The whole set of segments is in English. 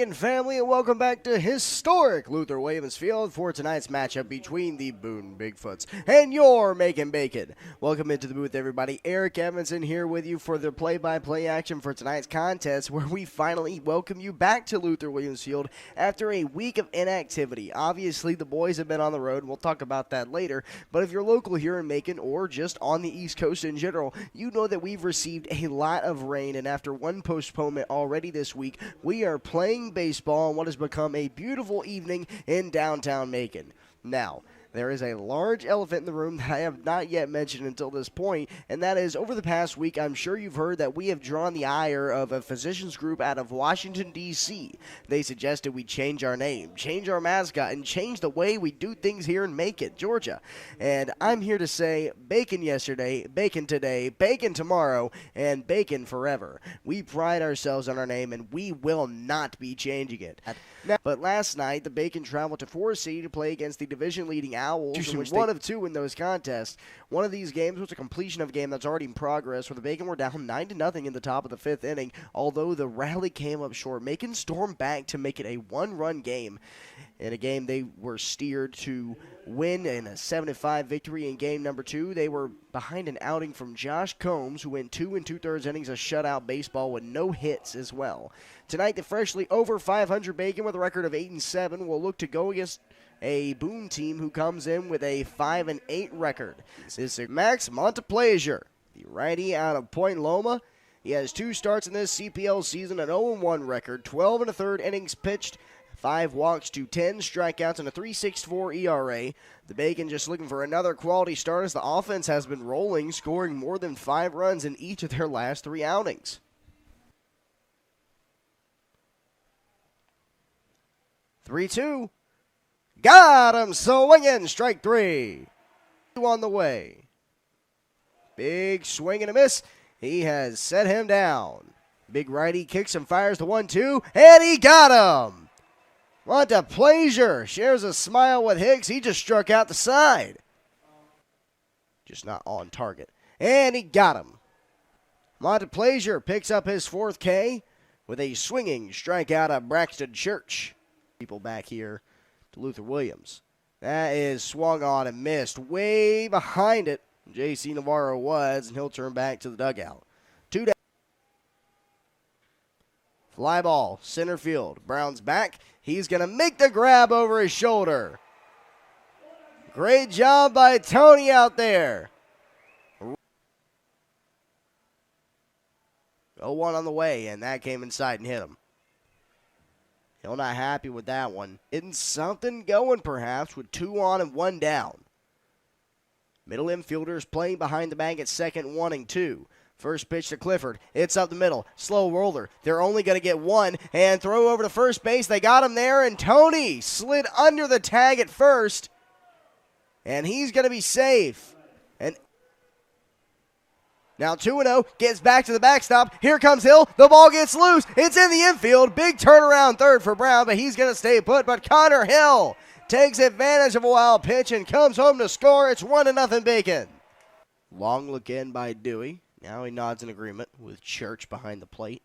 Macon family, and welcome back to historic Luther Williams Field for tonight's matchup between the Boone Bigfoots and your Macon Bacon. Welcome into the booth, everybody. Eric Evanson here with you for the play-by-play action for tonight's contest, where we finally welcome you back to Luther Williams Field after a week of inactivity. Obviously, the boys have been on the road, and we'll talk about that later, but if you're local here in Macon or just on the East Coast in general, you know that we've received a lot of rain, and after one postponement already this week, we are playing baseball on what has become a beautiful evening in downtown Macon. Now, there is a large elephant in the room that I have not yet mentioned until this point, and that is over the past week, I'm sure you've heard that we have drawn the ire of a physicians group out of Washington, D.C. They suggested we change our name, change our mascot, and change the way we do things here in Macon, Georgia. And I'm here to say bacon yesterday, bacon today, bacon tomorrow, and bacon forever. We pride ourselves on our name, and we will not be changing it. But last night, the Bacon traveled to Forest City to play against the division-leading Owls, and was one of two in those contests. One of these games was a completion of a game that's already in progress, where the Bacon were down 9-0 in the top of the fifth inning. Although the rally came up short, Macon stormed back to make it a one-run game. In a game they were steered to win in a 7-5 victory in game number 2. They were behind an outing from Josh Combs, who went 2 2/3 innings of shutout baseball with no hits as well. Tonight, the freshly over 500 Bacon with a record of 8-7 will look to go against a Boone team who comes in with a 5-8 record. This is Max Montplaisir, the righty out of Point Loma. He has 2 starts in this CPL season, an 0-1 record, 12 1/3 innings pitched, 5 walks to 10 strikeouts, and a 3.64 ERA. The Bacon just looking for another quality start as the offense has been rolling, scoring more than 5 runs in each of their last 3 outings. 3-2. Got him swinging. Strike 3. 2 on the way. Big swing and a miss. He has set him down. Big righty kicks and fires the 1-2, and he got him. Montplaisir shares a smile with Hicks. He just struck out the side. Just not on target. And he got him. Montplaisir picks up his 4th K with a swinging strikeout of Braxton Church. People back here to Luther Williams. That is swung on and missed. Way behind it, J.C. Navarro was, and he'll turn back to the dugout. 2 down. Fly ball, center field. Brown's back. He's going to make the grab over his shoulder. Great job by Tony out there. 0-1 on the way, and that came inside and hit him. Still not happy with that one. Getting something going, perhaps, with 2 on and 1 down. Middle infielders playing behind the bag at second, 1-2. First pitch to Clifford. It's up the middle. Slow roller. They're only going to get 1 and throw over to first base. They got him there, and Tony slid under the tag at first. And he's going to be safe. And now 2-0, gets back to the backstop. Here comes Hill. The ball gets loose. It's in the infield. Big turnaround third for Brown, but he's going to stay put. But Connor Hill takes advantage of a wild pitch and comes home to score. It's 1-0 Bacon. Long look in by Dewey. Now he nods in agreement with Church behind the plate.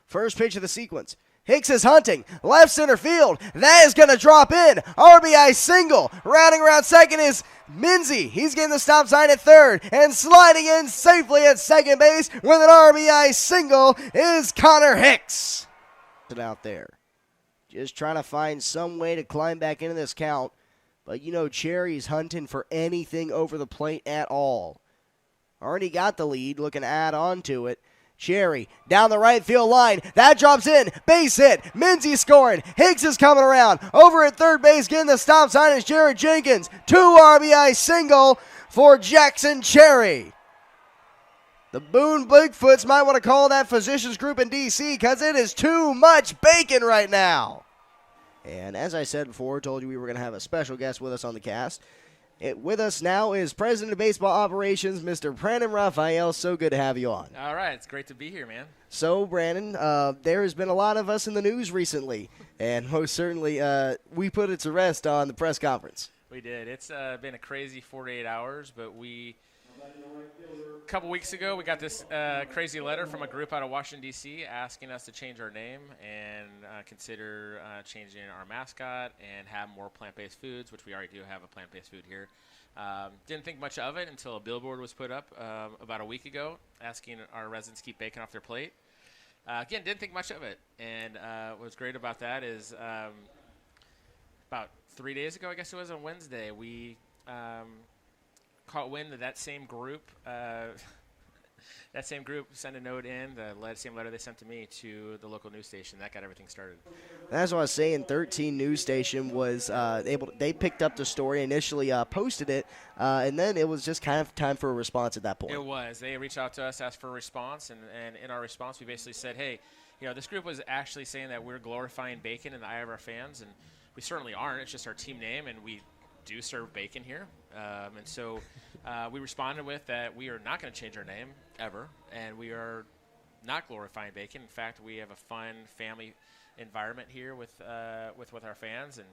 First pitch of the sequence. Hicks is hunting. Left center field. That is going to drop in. RBI single. Rounding around second is Minzy. He's getting the stop sign at third. And sliding in safely at second base with an RBI single is Connor Hicks. Out there. Just trying to find some way to climb back into this count. But you know Cherry's hunting for anything over the plate at all. Already got the lead, looking to add on to it. Cherry down the right field line. That drops in. Base hit. Minzy scoring. Hicks is coming around. Over at third base, getting the stop sign is Jared Jenkins. 2 RBI single for Jackson Cherry. The Boone Bigfoots might want to call that physicians group in D.C. because it is too much bacon right now. And as I said before, told you we were going to have a special guest with us on the cast. With us now is President of Baseball Operations, Mr. Brandon Raphael. So good to have you on. All right. It's great to be here, man. So, Brandon, there has been a lot of us in the news recently, and most certainly we put it to rest on the press conference. We did. It's been a crazy 48 hours, but we A couple weeks ago, we got this crazy letter from a group out of Washington, D.C. asking us to change our name and consider changing our mascot and have more plant-based foods, which we already do have a plant-based food here. Didn't think much of it until a billboard was put up about a week ago asking our residents to keep bacon off their plate. Again, didn't think much of it. And what's great about that is about 3 days ago, I guess it was on Wednesday, we caught wind that that same group sent a note in, the same letter they sent to me, to the local news station. That got everything started. That's what I was saying. 13 News Station was they picked up the story, initially posted it, and then it was just kind of time for a response at that point. It was. They reached out to us, asked for a response, and in our response, we basically said, hey, this group was actually saying that we're glorifying bacon in the eye of our fans, and we certainly aren't. It's just our team name, and we do serve bacon here. And so we responded with that we are not going to change our name ever, and we are not glorifying bacon. In fact, we have a fun family environment here with our fans, and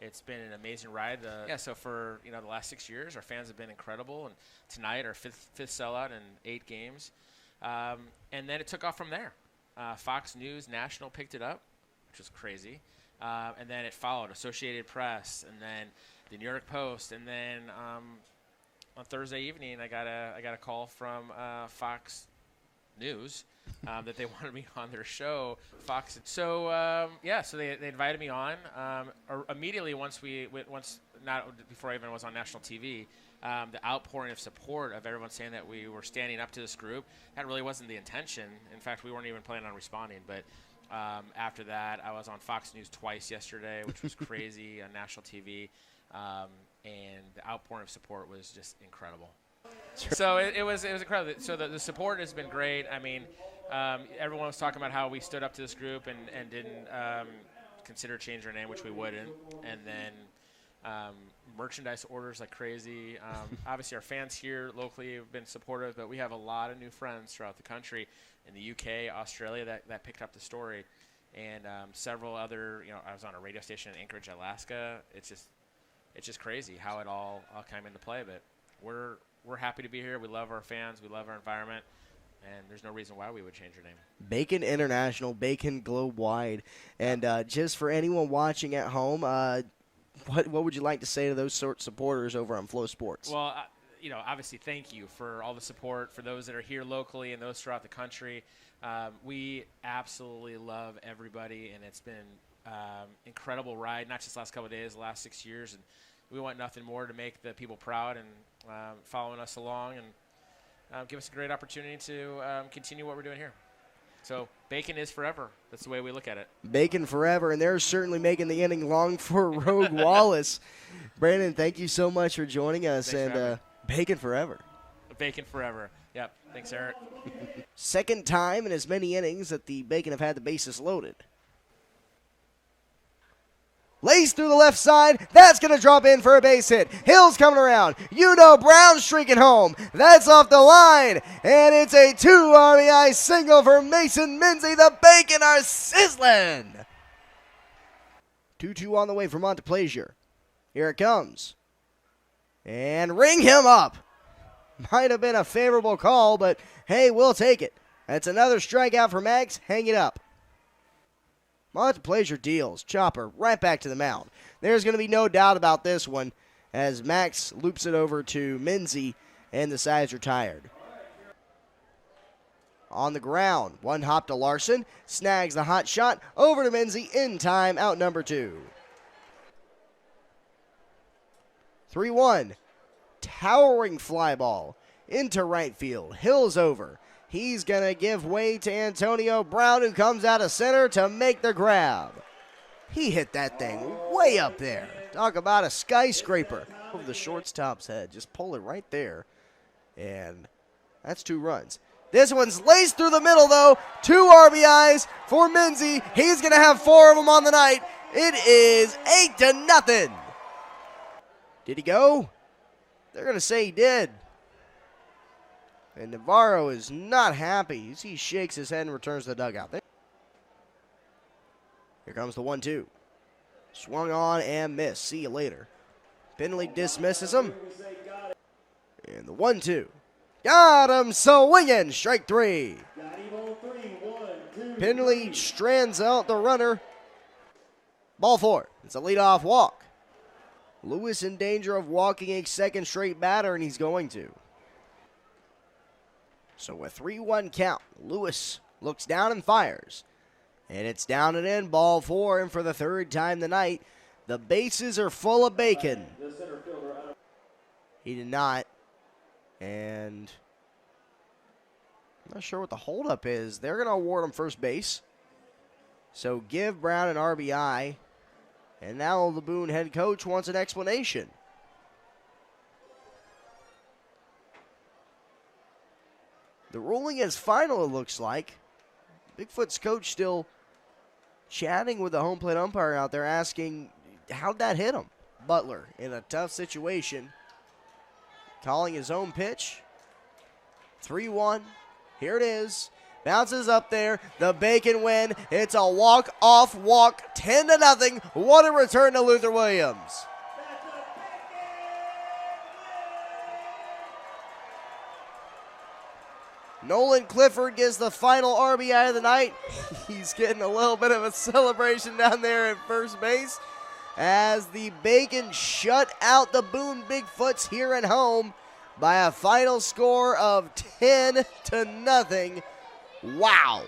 it's been an amazing ride. So for the last 6 years, our fans have been incredible, and tonight our fifth sellout in 8 games, and then it took off from there. Fox News National picked it up, which was crazy, and then it followed Associated Press, and then the New York Post, and then on Thursday evening, I got a call from Fox News that they wanted me on their show, Fox. So so they invited me on. Immediately before I even was on national TV, the outpouring of support of everyone saying that we were standing up to this group. That really wasn't the intention. In fact, we weren't even planning on responding. But after that, I was on Fox News twice yesterday, which was crazy, on national TV. And the outpouring of support was just incredible. So it was incredible. So the support has been great. I mean, everyone was talking about how we stood up to this group and didn't consider changing our name, which we wouldn't. And then merchandise orders like crazy. Obviously, our fans here locally have been supportive, but we have a lot of new friends throughout the country, in the UK, Australia, that picked up the story, and several other. I was on a radio station in Anchorage, Alaska. It's just crazy how it all came into play. But we're happy to be here. We love our fans. We love our environment. And there's no reason why we would change our name. Bacon International, Bacon Globe-wide. And just for anyone watching at home, what would you like to say to those sort of supporters over on Flow Sports? Well, obviously thank you for all the support, for those that are here locally and those throughout the country. We absolutely love everybody, and it's been incredible ride, not just the last couple of days, the last 6 years, and we want nothing more to make the people proud and following us along and give us a great opportunity to continue what we're doing here. So bacon is forever. That's the way we look at it. Bacon forever, and they're certainly making the inning long for Rogue Wallace. Brandon, thank you so much for joining us. Thanks and bacon forever. Bacon forever. Yep. Thanks, Eric. Second time in as many innings that the Bacon have had the bases loaded. Lays through the left side. That's going to drop in for a base hit. Hill's coming around. Brown streaking home. That's off the line. And it's a 2 RBI single for Mason Minzy. The Bacon are sizzling. 2-2 on the way for Montplaisir. Here it comes. And ring him up. Might have been a favorable call, but hey, we'll take it. That's another strikeout for Max. Hang it up. Montplaisir deals. Chopper right back to the mound. There's going to be no doubt about this one as Max loops it over to Minzy, and the side's retired. On the ground, one hop to Larson. Snags the hot shot over to Minzy in time, out number 2. 3-1. Towering fly ball into right field. Hill's over. He's going to give way to Antonio Brown, who comes out of center to make the grab. He hit that thing way up there. Talk about a skyscraper. Over the shortstop's head. Just pull it right there. And that's 2 runs. This one's laced through the middle, though. 2 RBIs for Minzy. He's going to have 4 of them on the night. It is 8-0. Did he go? They're going to say he did. And Navarro is not happy as he shakes his head and returns to the dugout. Here comes the 1-2. Swung on and missed. See you later. Finley dismisses him. And the 1-2. Got him swinging. Strike 3. Penley strands out the runner. Ball 4. It's a leadoff walk. Lewis in danger of walking a second straight batter, and he's going to. So a 3-1 count. Lewis looks down and fires. And it's down and in. Ball 4, and for the third time tonight, the bases are full of Bacon. He did not. And I'm not sure what the holdup is. They're going to award him first base. So give Brown an RBI. And now the Boone head coach wants an explanation. The ruling is final, it looks like. Bigfoot's coach still chatting with the home plate umpire out there, asking, how'd that hit him? Butler in a tough situation, calling his own pitch. 3-1. Here it is. Bounces up there. The Bacon win. It's a walk-off walk. 10-0. What a return to Luther Williams. Nolan Clifford gets the final RBI of the night. He's getting a little bit of a celebration down there at first base as the Bacon shut out the Boone Bigfoots here at home by a final score of 10-0. Wow.